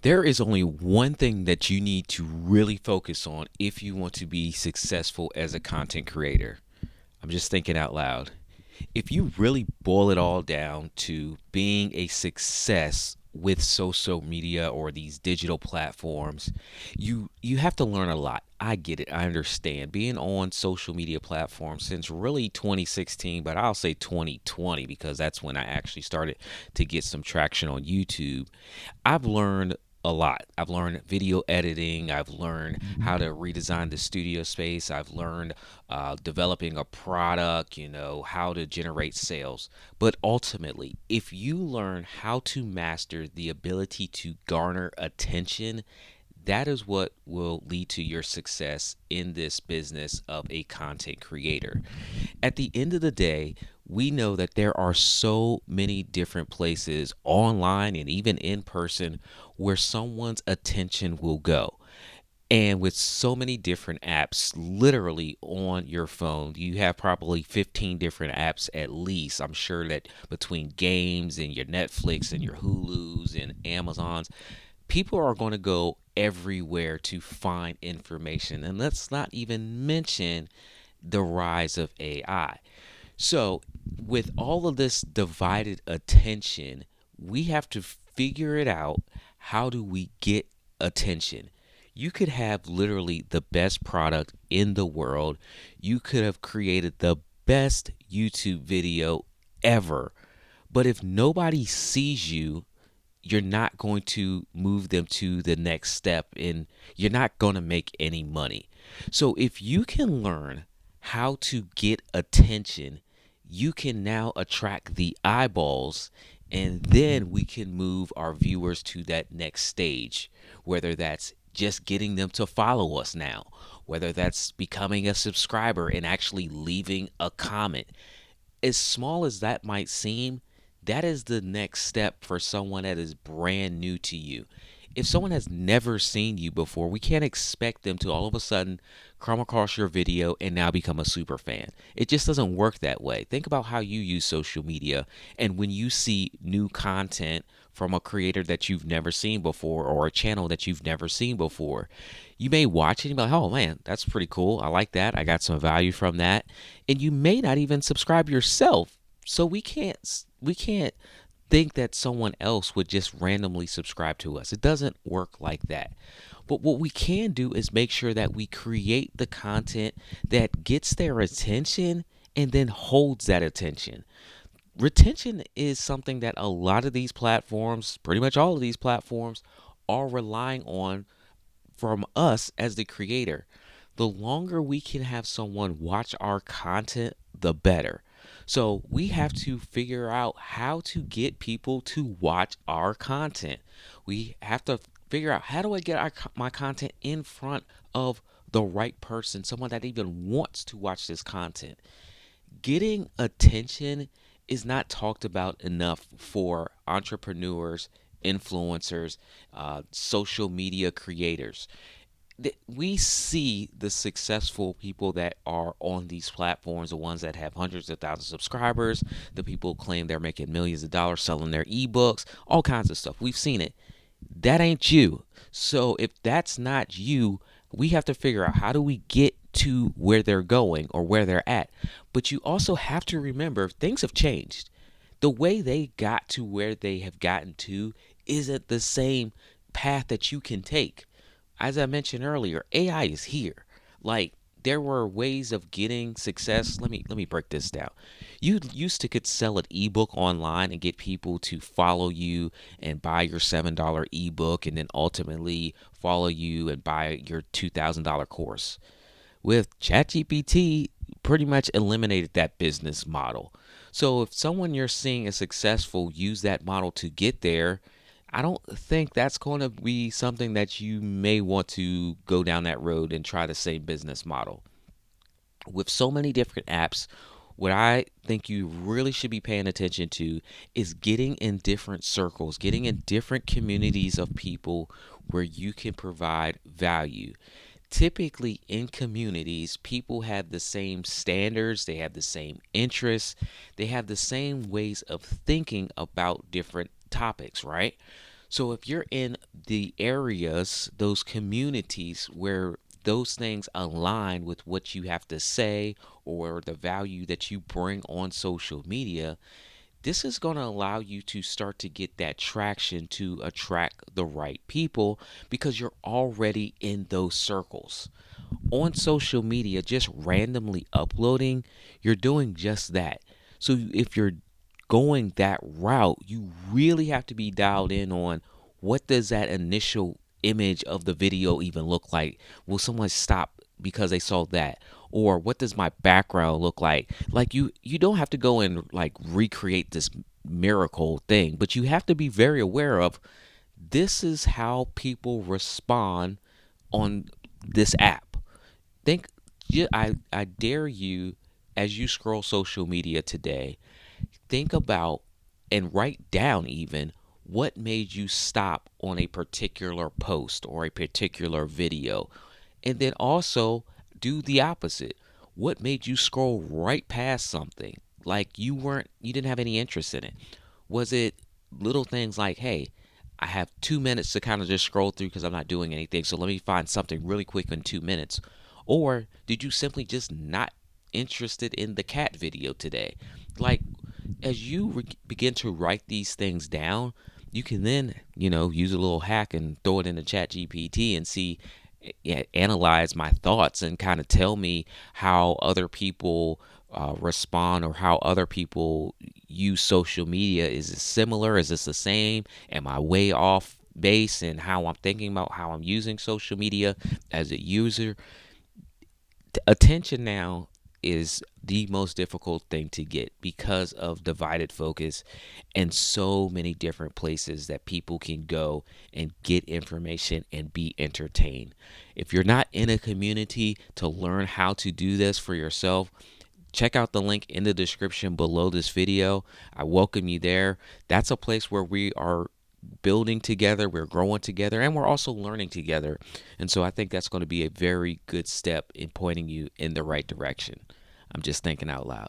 There is only one thing that you need to really focus on if you want to be successful as a content creator. I'm just thinking out loud. If you really boil it all down to being a success with social media or these digital platforms, you have to learn a lot. I get it. I understand. Being on social media platforms since really 2016, but I'll say 2020 because that's when I actually started to get some traction on YouTube. I've learned a lot. I've learned video editing. I've learned how to redesign the studio space. I've learned developing a product, how to generate sales. But ultimately, if you learn how to master the ability to garner attention, that is what will lead to your success in this business of a content creator. At the end of the day, we know that there are so many different places online and even in person where someone's attention will go. And with so many different apps literally on your phone, you have probably 15 different apps at least. I'm sure that between games and your Netflix and your Hulus and Amazons, people are going to go everywhere to find information. And let's not even mention the rise of AI. So, with all of this divided attention, we have to figure it out. How do we get attention? You could have literally the best product in the world. You could have created the best YouTube video ever. But if nobody sees you, you're not going to move them to the next step and you're not going to make any money. So if you can learn how to get attention, you can now attract the eyeballs, and then we can move our viewers to that next stage, whether that's just getting them to follow us now, whether that's becoming a subscriber and actually leaving a comment. As small as that might seem, that is the next step for someone that is brand new to you. If someone has never seen you before, we can't expect them to all of a sudden come across your video and now become a super fan. It just doesn't work that way. Think about how you use social media, and when you see new content from a creator that you've never seen before or a channel that you've never seen before, you may watch it and be like, oh man, that's pretty cool. I like that. I got some value from that. And you may not even subscribe yourself. So we can't think that someone else would just randomly subscribe to us. It doesn't work like that. But what we can do is make sure that we create the content that gets their attention and then holds that attention. Retention is something that a lot of these platforms, pretty much all of these platforms, are relying on from us as the creator. The longer we can have someone watch our content, the better. So we have to figure out how to get people to watch our content. We have to figure out, how do I get my content in front of the right person, someone that even wants to watch this content. Getting attention is not talked about enough for entrepreneurs, influencers, social media creators. We see the successful people that are on these platforms, the ones that have hundreds of thousands of subscribers, the people claim they're making millions of dollars selling their ebooks, all kinds of stuff. We've seen it. That ain't you. So if that's not you, we have to figure out, how do we get to where they're going or where they're at. But you also have to remember, things have changed. The way they got to where they have gotten to isn't the same path that you can take. As I mentioned earlier, AI is here. Like, there were ways of getting success. Let me break this down. You used to could sell an ebook online and get people to follow you and buy your $7 ebook and then ultimately follow you and buy your $2,000 course. With ChatGPT, pretty much eliminated that business model. So if someone you're seeing is successful use that model to get there, I don't think that's going to be something that you may want to go down that road and try the same business model. With so many different apps, what I think you really should be paying attention to is getting in different circles, getting in different communities of people where you can provide value. Typically, in communities, people have the same standards, they have the same interests, they have the same ways of thinking about different topics, right? So if you're in the areas, those communities where those things align with what you have to say or the value that you bring on social media, this is going to allow you to start to get that traction to attract the right people because you're already in those circles. On social media, just randomly uploading, you're doing just that. So if you're going that route, you really have to be dialed in on what does that initial image of the video even look like? Will someone stop because they saw that? Or what does my background look like? Like you don't have to go and like recreate this miracle thing, but you have to be very aware of this is how people respond on this app. Think I dare you as you scroll social media today, think about and write down even what made you stop on a particular post or a particular video. And then also do the opposite. What made you scroll right past something? Like you didn't have any interest in it. Was it little things like, hey, I have 2 minutes to kind of just scroll through because I'm not doing anything. So let me find something really quick in 2 minutes. Or did you simply just not interested in the cat video today? Like as you begin to write these things down, you can then, use a little hack and throw it into Chat GPT and see, analyze my thoughts and kind of tell me how other people respond or how other people use social media. Is it similar? Is this the same? Am I way off base in how I'm thinking about how I'm using social media as a user? Attention now is the most difficult thing to get because of divided focus and so many different places that people can go and get information and be entertained. If you're not in a community to learn how to do this for yourself, check out the link in the description below this video. I welcome you there. That's a place where we are building together, we're growing together, and we're also learning together. And so I think that's going to be a very good step in pointing you in the right direction. I'm just thinking out loud.